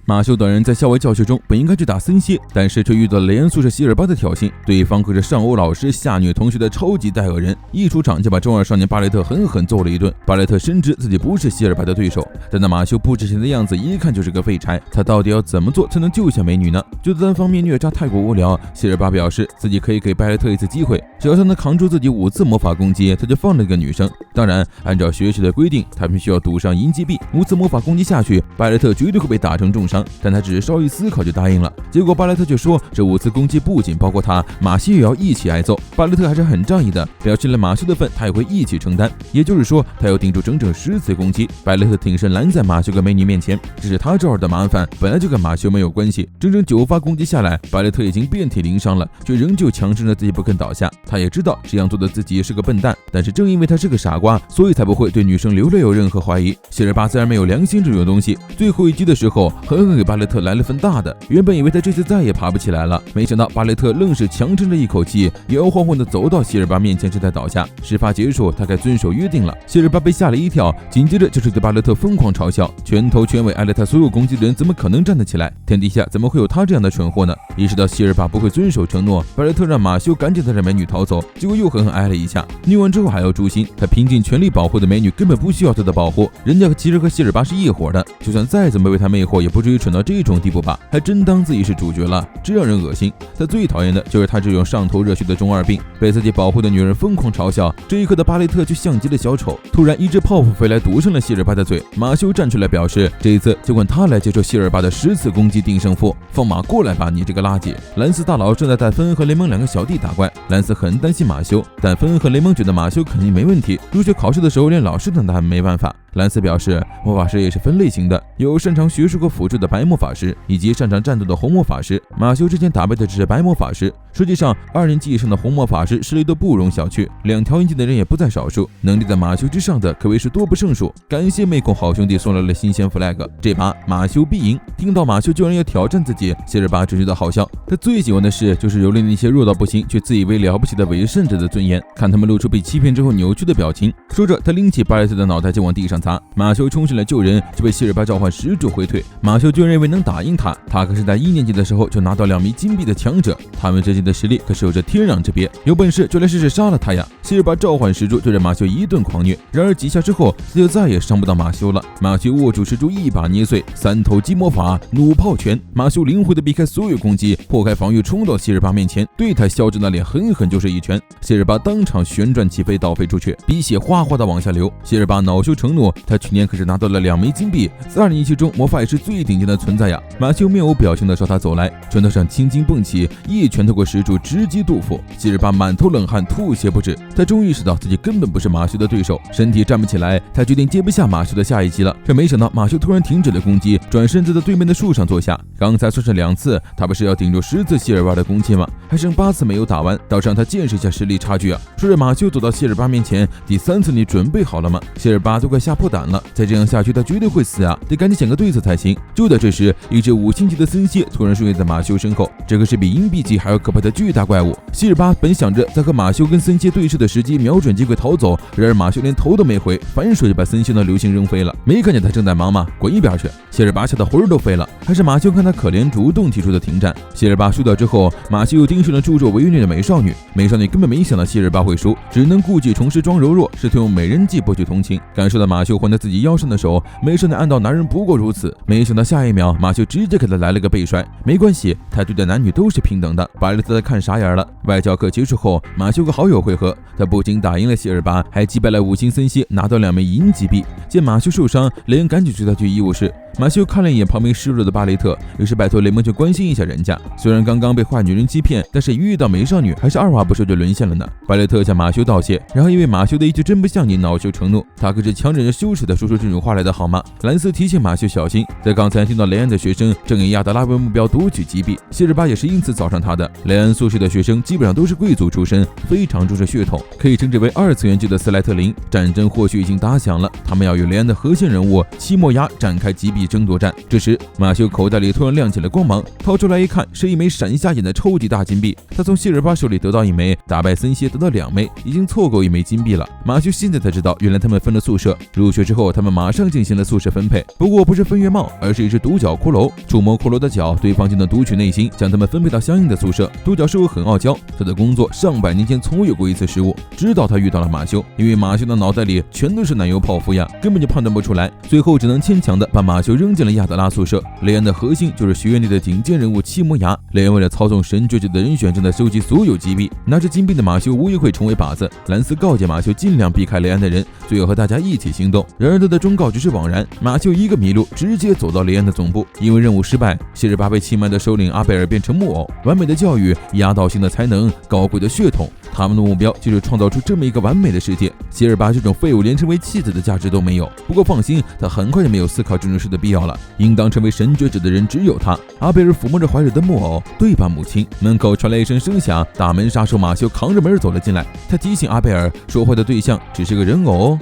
马修等人在校外教学中本应该去打森蝎，但是却遇到了雷恩宿舍希尔巴的挑衅，对方可是上欧老师下女同学的超级带恶人，一出场就把中二少年巴雷特狠狠揍了一顿。巴雷特深知自己不是希尔巴的对手，但那马修不知情的样子一看就是个废柴，他到底要怎么做才能救下美女呢？觉得单方面虐杀太过无聊，希尔巴表示自己可以给巴雷特一次机会，只要他能扛住自己5次魔法攻击，他就放了这个女生。当然，按照学习的规定，他们需要赌上银击币，5次魔法攻击下去，巴雷特绝对会被打成重伤，但他只是稍一思考就答应了。结果巴雷特却说，这5次攻击不仅包括他，马修也要一起挨揍。巴雷特还是很仗义的，表示了马修的份他也会一起承担，也就是说他要顶住整整10次攻击。巴雷特挺身拦在马修跟美女面前，这是他这儿的麻烦，本来就跟马修没有关系。整整9发攻击下来，巴雷特已经遍体鳞伤了，却仍旧强撑着自己不肯倒下。他也知道这样做的自己是个笨蛋，但是正因为他是个傻瓜，所以才不会对女生留了有任何怀疑。希尔巴虽然没有良心这种东西，最后一击的时候狠狠给巴雷特来了份大的，原本以为他这次再也爬不起来了，没想到巴雷特愣是强撑着一口气，摇晃晃的走到希尔巴面前时才倒下。事发结束，他该遵守约定了。希尔巴被吓了一跳，紧接着就是对巴雷特疯狂嘲笑，拳头拳尾挨了他所有攻击的人怎么可能站得起来？天底下怎么会有他这样的蠢货呢？意识到希尔巴不会遵守承诺，巴雷特让马修赶紧带着美女逃走，结果又狠狠挨了一下。虐完之后还要诛心，他拼尽全力保护的美女根本不需要他的保护，人家其实和希尔巴是一伙的，就算再怎么为他魅惑，也不至于蠢到这种地步吧？还真当自己是主角了，真让人恶心。他最讨厌的就是他这种上头热血的中二病，被自己保护的女人疯狂嘲笑。这一刻的巴雷特就像极了小丑，突然一只泡芙飞来堵上了希尔巴的嘴。马修站出来表示，这一次就管他来接受希尔巴的10次攻击定胜负，放马过来吧，你这个垃圾！兰斯大佬正在带芬恩和雷蒙2个小弟打怪，兰斯很担心马修，但芬恩和雷蒙觉得马修肯定没问题，入学考试的时候连老师等他还没办法。兰斯表示，魔法师也是分类型的，有擅长学术和辅助的白魔法师，以及擅长战斗的红魔法师。马修之前打败的只是白魔法师，实际上2年级以上的红魔法师实力都不容小觑，2条1级的人也不在少数，能力在马修之上的可谓是多不胜数。感谢妹控好兄弟送来了新鲜 flag， 这把马修必赢。听到马修居然要挑战自己，希尔巴只觉得好笑。他最喜欢的事就是蹂躏那些弱到不行却自以为了不起的伪圣者的尊严，看他们露出被欺骗之后扭曲的表情。说着，他拎起巴雷特的脑袋就往地上砸。马修冲上来救人，就被希尔巴召唤使主挥退。马修居然认为能打赢他，他可是在1年级的时候就拿到2枚金币的强者，他们之间的实力可是有着天壤之别，有本事就来试试杀了他呀！希尔巴召唤石柱对着马修一顿狂虐，然而几下之后他就再也伤不到马修了。马修握住石柱一把捏碎，3头肌魔法弩炮拳，马修灵活的避开所有攻击，破开防御冲到希尔巴面前，对他削着那脸狠狠就是一拳。希尔巴当场旋转起飞倒飞出去，鼻血哗哗的往下流。希尔巴恼羞成怒，他去年可是拿到了2枚金币，在2年级中魔法也是最顶尖的存在呀！马修面无表情的朝他走来，拳头上青筋蹦起，一拳透过石柱直击肚腹。希尔巴满头冷汗，吐血不止。他终于意识到自己根本不是马修的对手，身体站不起来，他决定接不下马修的下一击了。这没想到马修突然停止了攻击，转身在对面的树上坐下。刚才算是2次，他不是要顶住10次希尔巴的攻击吗？还剩8次没有打完，倒是让他见识一下实力差距啊！说着，马修走到希尔巴面前，第3次你准备好了吗？希尔巴都快吓破胆了，再这样下去他绝对会死啊，得赶紧想个对策才行。就在这时，一只5星级的森蝎突然出现在马修身后，这个是比银币级还要可怕的巨大怪物。希尔巴本想着在和马修跟森蝎对视的时机瞄准机会逃走，然而马修连头都没回，反手就把森蝎的流星扔飞了。没看见他正在忙吗？滚一边去！希尔巴吓得魂儿都飞了，还是马修看他可怜主动提出的停战。希尔巴输掉之后，马修又盯上了助纣为虐的美少女。美少女根本没想到希尔巴会输，只能故技重施装柔弱，试图用美人计博取同情。感受到马修还在自己腰上的手，美少女暗道男人不过如此。没想到下一秒，马修直接给他来了个背摔。没关系，他对待男女都是平等的。巴雷特看傻眼了。外教课结束后，马修和好友会合，他不仅打赢了希尔巴，还击败了5星森蝎，拿到2枚银级币。见马修受伤，雷恩赶紧追他去医务室。马修看了一眼旁边失落的巴雷特，于是拜托雷蒙去关心一下人家。虽然刚刚被坏女人欺骗，但是一遇到美少女，还是2话不说就沦陷了呢。巴雷特向马修道谢，然后因为马修的一句真不像你恼羞成怒，他可是强忍着羞耻的说出这种话来的好吗？兰斯提醒马修小心，在刚才听到雷恩的学生正以亚德拉为目标夺取击币，希尔巴也是因此找上他的。雷恩宿舍的学生基本上都是贵族出身，非常重视血统，可以称之为2次元级的斯莱特林。战争或许已经打响了，他们要与雷恩的核心人物期末牙展开击币际争夺战。这时，马修口袋里突然亮起了光芒，掏出来一看，是一枚闪瞎眼的超级大金币。他从希尔巴手里得到一枚，打败森蝎得到2枚，已经凑够1枚金币了。马修现在才知道，原来他们分了宿舍。入学之后，他们马上进行了宿舍分配，不过不是分院帽，而是一只独角骷髅。触摸骷髅的脚，对方就能读取内心，将他们分配到相应的宿舍。独角兽很傲娇，他的工作上百年前从未有过一次失误，直到他遇到了马修，因为马修的脑袋里全都是奶油泡芙呀，根本就判断不出来，最后只能牵强的把马修扔进了亚德拉宿舍。雷恩的核心就是学院里的顶尖人物七魔牙，雷恩为了操纵神爵者的人选，正在收集所有金币。拿着金币的马修无疑会成为靶子。兰斯告诫马修尽量避开雷恩的人，最后和大家一起行动。然而他的忠告只是枉然，马修一个迷路，直接走到雷恩的总部。因为任务失败，希尔巴被欺瞒的首领阿贝尔变成木偶。完美的教育，压倒性的才能，高贵的血统，他们的目标就是创造出这么一个完美的世界。希尔巴这种废物连成为妻子的价值都没有。不过放心，他很快就没有思考这种事的必要了。应当成为神爵者的人只有他。阿贝尔抚摸着怀里的木偶，对吧，母亲？门口传来一声声响，大门杀手马修扛着门走了进来。他提醒阿贝尔，说话的对象只是个人偶哦。